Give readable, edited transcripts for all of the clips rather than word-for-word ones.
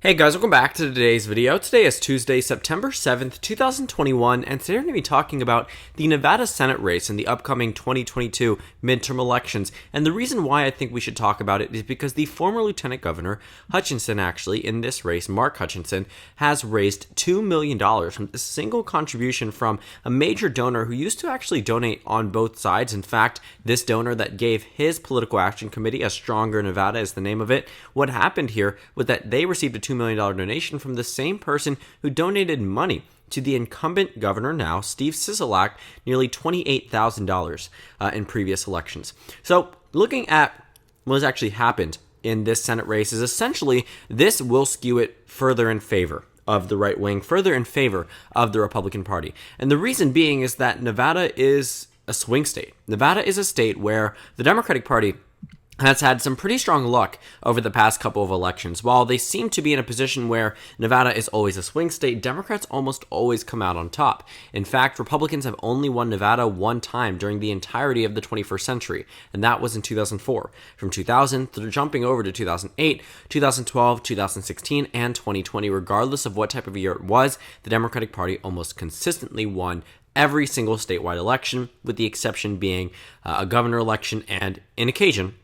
Hey guys, welcome back to today's video. Today is Tuesday, September 7th, 2021, and today we're going to be talking about the Nevada Senate race and the upcoming 2022 midterm elections. And the reason why I think we should talk about it is because the former Lieutenant Governor, Hutchinson, actually, in this race, Mark Hutchinson, has raised $2 million from a single contribution from a major donor who used to actually donate on both sides. In fact, this donor that gave his political action committee, A Stronger Nevada is the name of it, what happened here was that they received a $2 million donation from the same person who donated money to the incumbent governor now, Steve Sisolak, nearly $28,000 in previous elections. So looking at what has actually happened in this Senate race is essentially this will skew it further in favor of the right wing, further in favor of the Republican Party. And the reason being is that Nevada is a swing state. Nevada is a state where the Democratic Party has had some pretty strong luck over the past couple of elections. While they seem to be in a position where Nevada is always a swing state, Democrats almost always come out on top. In fact, Republicans have only won Nevada one time during the entirety of the 21st century, and that was in 2004. From 2000 through jumping over to 2008, 2012, 2016, and 2020, regardless of what type of year it was, the Democratic Party almost consistently won every single statewide election, with the exception being a governor election and, in occasion,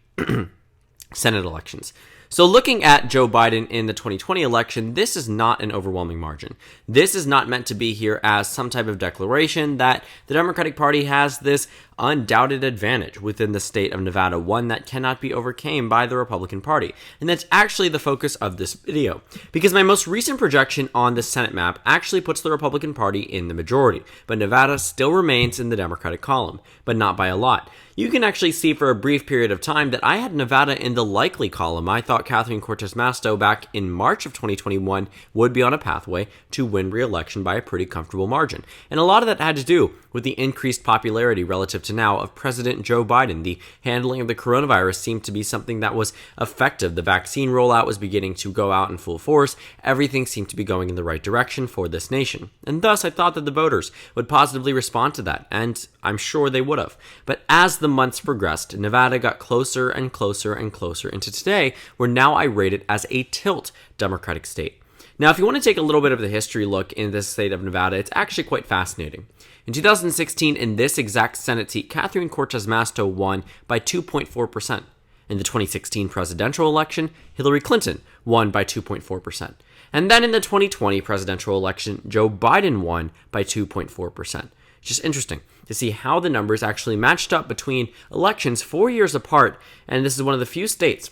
Senate elections. So looking at Joe Biden in the 2020 election, this is not an overwhelming margin. This is not meant to be here as some type of declaration that the Democratic Party has this undoubted advantage within the state of Nevada, one that cannot be overcome by the Republican Party. And that's actually the focus of this video, because my most recent projection on the Senate map actually puts the Republican Party in the majority, but Nevada still remains in the Democratic column, but not by a lot. You can actually see for a brief period of time that I had Nevada in the likely column. I thought Catherine Cortez Masto back in March of 2021 would be on a pathway to win re-election by a pretty comfortable margin. And a lot of that had to do with the increased popularity relative to now of President Joe Biden. The handling of the coronavirus seemed to be something that was effective. The vaccine rollout was beginning to go out in full force. Everything seemed to be going in the right direction for this nation. And thus, I thought that the voters would positively respond to that, and I'm sure they would have. But as the months progressed, Nevada got closer and closer and closer into today, where now I rate it as a tilt Democratic state. Now, if you want to take a little bit of the history look in this state of Nevada, it's actually quite fascinating. In 2016, in this exact Senate seat, Catherine Cortez Masto won by 2.4%. In the 2016 presidential election, Hillary Clinton won by 2.4%. And then in the 2020 presidential election, Joe Biden won by 2.4%. It's just interesting to see how the numbers actually matched up between elections 4 years apart, and this is one of the few states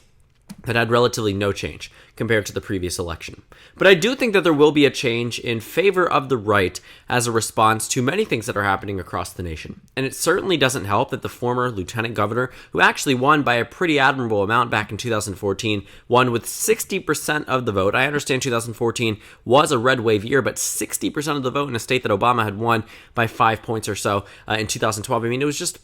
that had relatively no change compared to the previous election. But I do think that there will be a change in favor of the right as a response to many things that are happening across the nation. And it certainly doesn't help that the former lieutenant governor, who actually won by a pretty admirable amount back in 2014, won with 60% of the vote. I understand 2014 was a red wave year, but 60% of the vote in a state that Obama had won by 5 points or so in 2012. I mean, it was just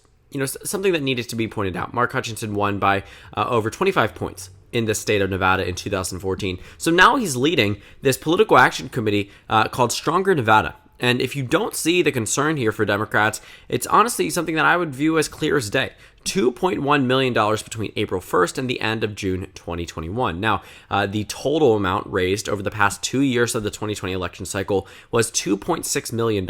something that needed to be pointed out. Mark Hutchinson won by over 25 points in the state of Nevada in 2014. So now he's leading this political action committee called Stronger Nevada. And if you don't see the concern here for Democrats, it's honestly something that I would view as clear as day. $2.1 million between April 1st and the end of June 2021. Now, the total amount raised over the past 2 years of the 2020 election cycle was $2.6 million.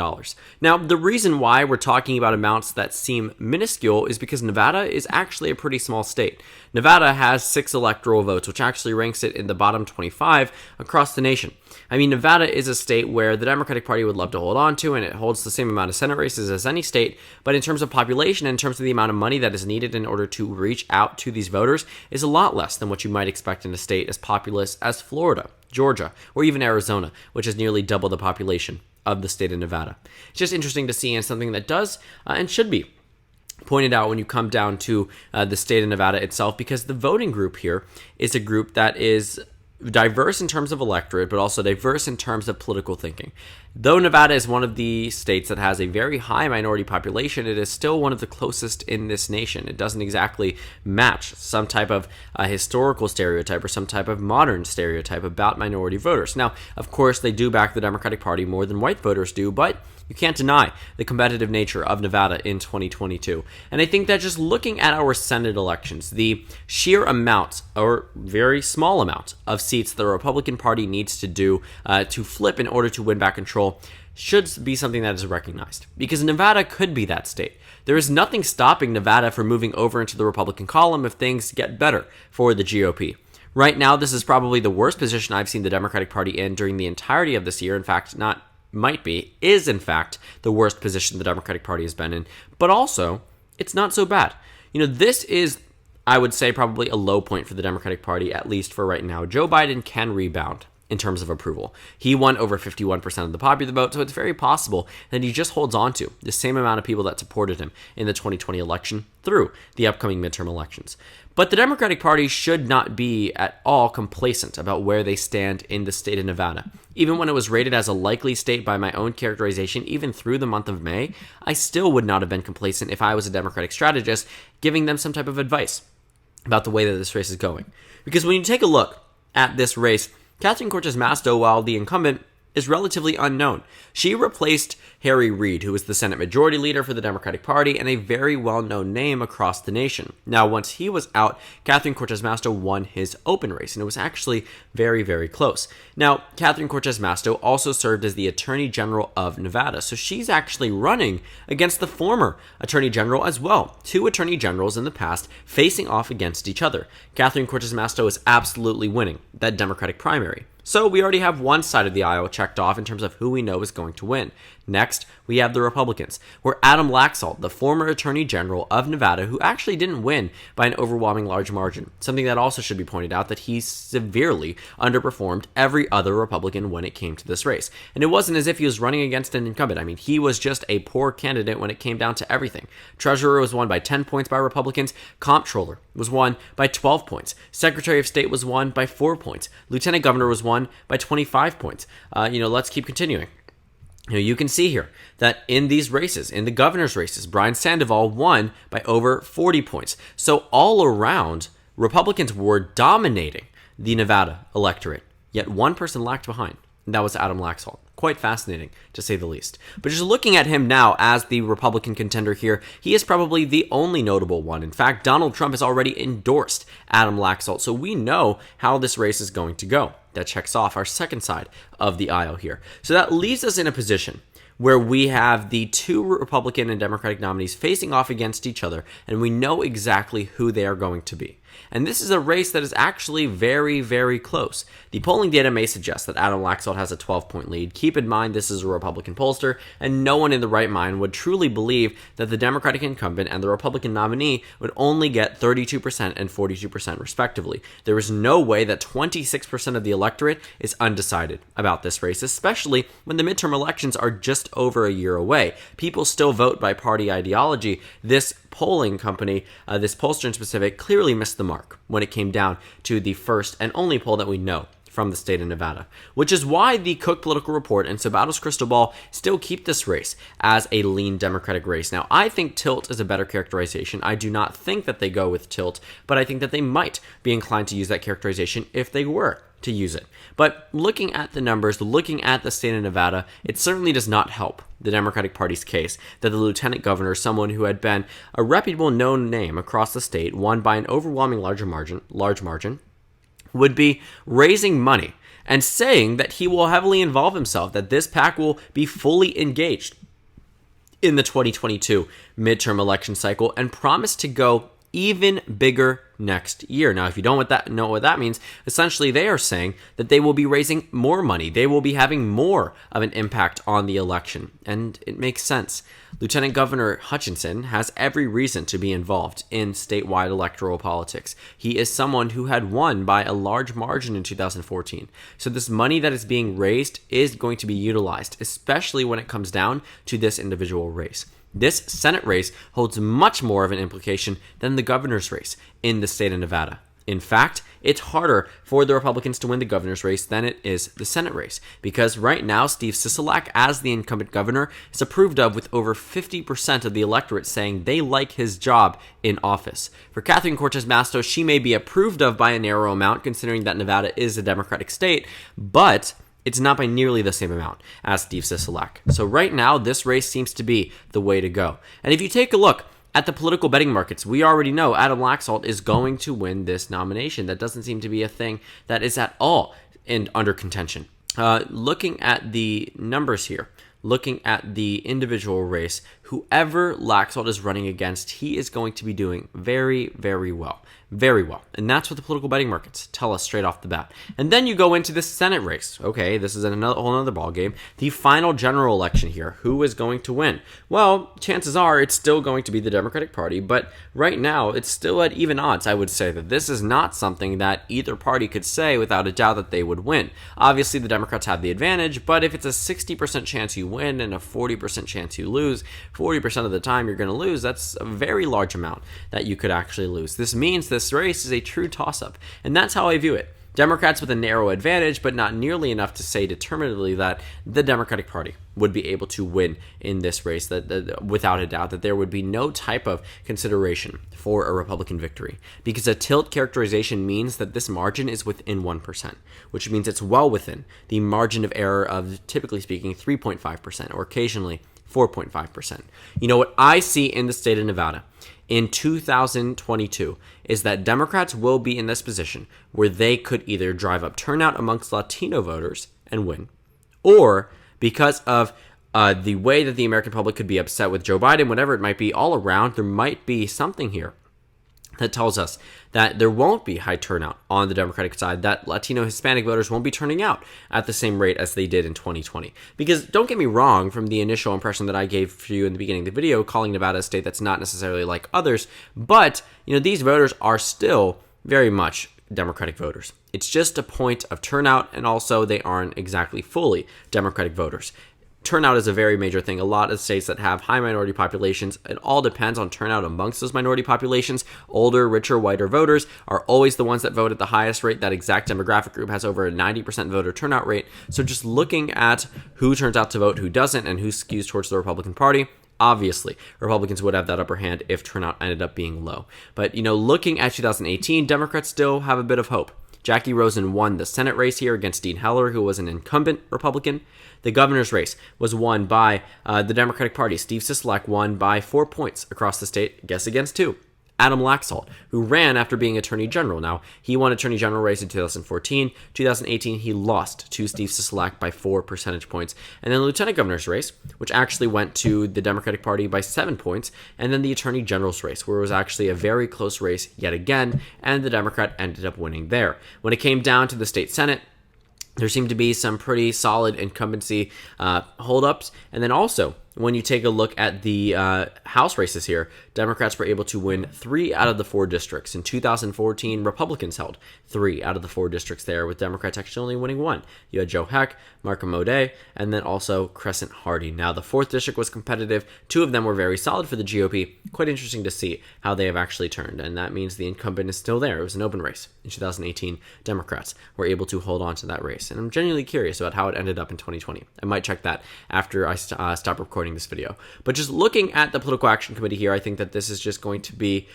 Now, the reason why we're talking about amounts that seem minuscule is because Nevada is actually a pretty small state. Nevada has 6 electoral votes, which actually ranks it in the bottom 25 across the nation. I mean, Nevada is a state where the Democratic Party would love to hold on to, and it holds the same amount of Senate races as any state, but in terms of population, in terms of the amount of money that is needed in order to reach out to these voters, is a lot less than what you might expect in a state as populous as Florida, Georgia, or even Arizona, which is nearly double the population of the state of Nevada. It's just interesting to see, and something that does and should be pointed out when you come down to the state of Nevada itself, because the voting group here is a group that is diverse in terms of electorate, but also diverse in terms of political thinking. Though Nevada is one of the states that has a very high minority population, it is still one of the closest in this nation. It doesn't exactly match some type of historical stereotype or some type of modern stereotype about minority voters. Now, of course, they do back the Democratic Party more than white voters do, but you can't deny the competitive nature of Nevada in 2022. And I think that just looking at our Senate elections, the sheer amount, or very small amount, of seats the Republican Party needs to do to flip in order to win back control should be something that is recognized, because Nevada could be that state. There is nothing stopping Nevada from moving over into the Republican column if things get better for the GOP. Right now, this is probably the worst position I've seen the Democratic Party in during the entirety of this year. In fact, is in fact the worst position the Democratic Party has been in. But also, it's not so bad. This is, I would say, probably a low point for the Democratic Party, at least for right now. Joe Biden can rebound in terms of approval. He won over 51% of the popular vote, so it's very possible that he just holds on to the same amount of people that supported him in the 2020 election through the upcoming midterm elections. But the Democratic Party should not be at all complacent about where they stand in the state of Nevada. Even when it was rated as a likely state by my own characterization, even through the month of May, I still would not have been complacent if I was a Democratic strategist giving them some type of advice about the way that this race is going. Because when you take a look at this race, Catherine Cortez Masto, while the incumbent, is relatively unknown. She replaced Harry Reid, who was the Senate Majority Leader for the Democratic Party and a very well-known name across the nation. Now, once he was out, Catherine Cortez Masto won his open race, and it was actually very, very close. Now, Catherine Cortez Masto also served as the Attorney General of Nevada, so she's actually running against the former Attorney General as well. Two Attorney Generals in the past facing off against each other. Catherine Cortez Masto is absolutely winning that Democratic primary. So we already have one side of the aisle checked off in terms of who we know is going to win. Next, we have the Republicans, where Adam Laxalt, the former Attorney General of Nevada, who actually didn't win by an overwhelming large margin, something that also should be pointed out, that he severely underperformed every other Republican when it came to this race. And it wasn't as if he was running against an incumbent. I mean, he was just a poor candidate when it came down to everything. Treasurer was won by 10 points by Republicans. Comptroller was won by 12 points. Secretary of State was won by 4 points. Lieutenant Governor was won by 25 points. Let's keep continuing. You can see here that in these races, in the governor's races, Brian Sandoval won by over 40 points. So all around, Republicans were dominating the Nevada electorate, yet one person lagged behind, and that was Adam Laxalt. Quite fascinating, to say the least. But just looking at him now as the Republican contender here, he is probably the only notable one. In fact, Donald Trump has already endorsed Adam Laxalt, so we know how this race is going to go. That checks off our second side of the aisle here. So that leaves us in a position where we have the two Republican and Democratic nominees facing off against each other, and we know exactly who they are going to be. And this is a race that is actually very, very close. The polling data may suggest that Adam Laxalt has a 12-point lead. Keep in mind, this is a Republican pollster, and no one in the right mind would truly believe that the Democratic incumbent and the Republican nominee would only get 32% and 42% respectively. There is no way that 26% of the electorate is undecided about this race, especially when the midterm elections are just over a year away. People still vote by party ideology. This polling company, this pollster in specific, clearly missed the mark when it came down to the first and only poll that we know from the state of Nevada, which is why the Cook Political Report and Sabato's Crystal Ball still keep this race as a lean Democratic race. Now, I think tilt is a better characterization. I do not think that they go with tilt, but I think that they might be inclined to use that characterization if they were to use it. But looking at the numbers, looking at the state of Nevada, it certainly does not help the Democratic Party's case that the lieutenant governor, someone who had been a reputable known name across the state, won by an overwhelming large margin, would be raising money and saying that he will heavily involve himself, that this PAC will be fully engaged in the 2022 midterm election cycle, and promise to go even bigger next year. Now, if you don't know what that means, essentially they are saying that they will be raising more money. They will be having more of an impact on the election. And it makes sense. Lieutenant Governor Hutchinson has every reason to be involved in statewide electoral politics. He is someone who had won by a large margin in 2014. So this money that is being raised is going to be utilized, especially when it comes down to this individual race. This Senate race holds much more of an implication than the governor's race in the state of Nevada. In fact, it's harder for the Republicans to win the governor's race than it is the Senate race, because right now Steve Sisolak, as the incumbent governor, is approved of with over 50% of the electorate saying they like his job in office. For Catherine Cortez Masto, she may be approved of by a narrow amount, considering that Nevada is a Democratic state, but it's not by nearly the same amount as Steve Sisolak. So right now, this race seems to be the way to go. And if you take a look At the political betting markets, we already know Adam Laxalt is going to win this nomination. That doesn't seem to be a thing that is at all under contention. Looking at the numbers here, looking at the individual race, whoever Laxalt is running against, he is going to be doing very, very well. Very well. And that's what the political betting markets tell us straight off the bat. And then you go into the Senate race. Okay, this is whole other ballgame. The final general election here. Who is going to win? Well, chances are it's still going to be the Democratic Party, but right now it's still at even odds. I would say that this is not something that either party could say without a doubt that they would win. Obviously, the Democrats have the advantage, but if it's a 60% chance you win and a 40% chance you lose, 40% of the time you're going to lose, that's a very large amount that you could actually lose. This means this race is a true toss-up, and that's how I view it. Democrats with a narrow advantage, but not nearly enough to say determinately that the Democratic Party would be able to win in this race, that without a doubt, that there would be no type of consideration for a Republican victory, because a tilt characterization means that this margin is within 1%, which means it's well within the margin of error of, typically speaking, 3.5%, or occasionally 4.5%. You know what I see in the state of Nevada in 2022 is that Democrats will be in this position where they could either drive up turnout amongst Latino voters and win, or because of the way that the American public could be upset with Joe Biden, whatever it might be, all around, there might be something here that tells us that there won't be high turnout on the Democratic side, that Latino Hispanic voters won't be turning out at the same rate as they did in 2020. Because don't get me wrong, from the initial impression that I gave for you in the beginning of the video, calling Nevada a state that's not necessarily like others, but these voters are still very much Democratic voters. It's just a point of turnout, and also they aren't exactly fully Democratic voters. Turnout is a very major thing. A lot of states that have high minority populations, it all depends on turnout amongst those minority populations. Older, richer, whiter voters are always the ones that vote at the highest rate. That exact demographic group has over a 90% voter turnout rate. So just looking at who turns out to vote, who doesn't, and who skews towards the Republican Party, obviously, Republicans would have that upper hand if turnout ended up being low. But, looking at 2018, Democrats still have a bit of hope. Jackie Rosen won the Senate race here against Dean Heller, who was an incumbent Republican. The governor's race was won by the Democratic Party. Steve Sisolak won by 4 points across the state, guess against 2. Adam Laxalt, who ran after being Attorney General. Now, he won Attorney General race in 2014. 2018, he lost to Steve Sisolak by 4 percentage points. And then the Lieutenant Governor's race, which actually went to the Democratic Party by 7 points. And then the Attorney General's race, where it was actually a very close race yet again, and the Democrat ended up winning there. When it came down to the state Senate, there seemed to be some pretty solid incumbency holdups. And then also, when you take a look at the House races here, Democrats were able to win 3 out of the 4 districts. In 2014, Republicans held 3 out of the 4 districts there, with Democrats actually only winning 1. You had Joe Heck, Markham O'Day, and then also Crescent Hardy. Now, the 4th district was competitive. 2 of them were very solid for the GOP. Quite interesting to see how they have actually turned, and that means the incumbent is still there. It was an open race. In 2018, Democrats were able to hold on to that race, and I'm genuinely curious about how it ended up in 2020. I might check that after I stop recording this video. But just looking at the Political Action Committee here, I think that this is just going to be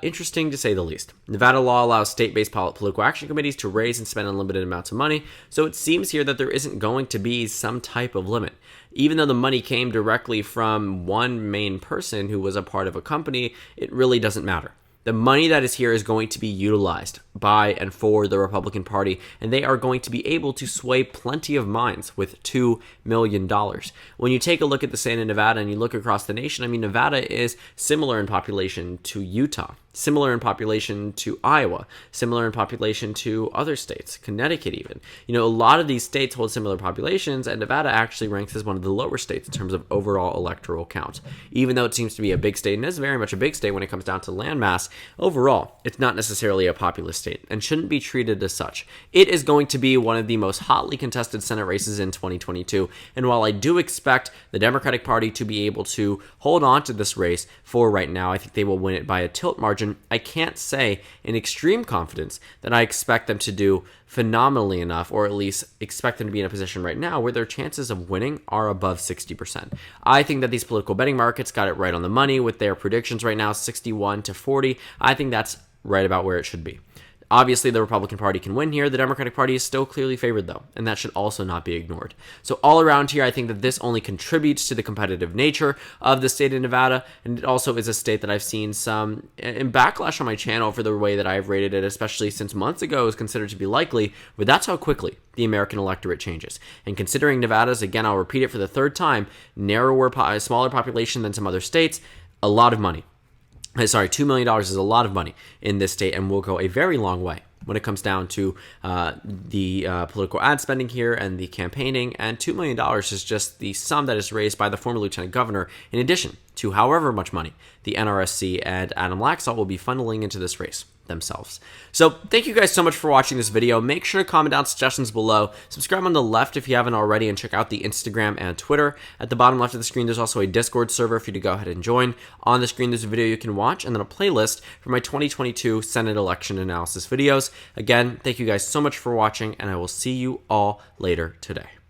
interesting to say the least. Nevada law allows state-based political action committees to raise and spend unlimited amounts of money, so it seems here that there isn't going to be some type of limit. Even though the money came directly from one main person who was a part of a company, it really doesn't matter. The money that is here is going to be utilized by and for the Republican Party, and they are going to be able to sway plenty of minds with $2 million. When you take a look at the state of Nevada and you look across the nation, Nevada is similar in population to Utah, similar in population to Iowa, similar in population to other states, Connecticut even. A lot of these states hold similar populations, and Nevada actually ranks as one of the lower states in terms of overall electoral count. Even though it seems to be a big state, and is very much a big state when it comes down to landmass, overall, it's not necessarily a populous state and shouldn't be treated as such. It is going to be one of the most hotly contested Senate races in 2022, and while I do expect the Democratic Party to be able to hold on to this race for right now, I think they will win it by a tilt margin. I can't say in extreme confidence that I expect them to do phenomenally enough, or at least expect them to be in a position right now where their chances of winning are above 60%. I think that these political betting markets got it right on the money with their predictions right now, 61 to 40. I think that's right about where it should be. Obviously, the Republican Party can win here. The Democratic Party is still clearly favored, though, and that should also not be ignored. So all around here, I think that this only contributes to the competitive nature of the state of Nevada, and it also is a state that I've seen some backlash on my channel for the way that I've rated it, especially since months ago it was considered to be likely, but that's how quickly the American electorate changes. And considering Nevada's, again, I'll repeat it for the third time, smaller population than some other states, a lot of money. Sorry, $2 million is a lot of money in this state and will go a very long way when it comes down to the political ad spending here and the campaigning. And $2 million is just the sum that is raised by the former lieutenant governor, in addition to however much money the NRSC and Adam Laxalt will be funneling into this race themselves. So thank you guys so much for watching this video. Make sure to comment down suggestions below. Subscribe on the left if you haven't already, and check out the Instagram and Twitter. At the bottom left of the screen, there's also a Discord server for you to go ahead and join. On the screen, there's a video you can watch, and then a playlist for my 2022 Senate election analysis videos. Again, thank you guys so much for watching, and I will see you all later today.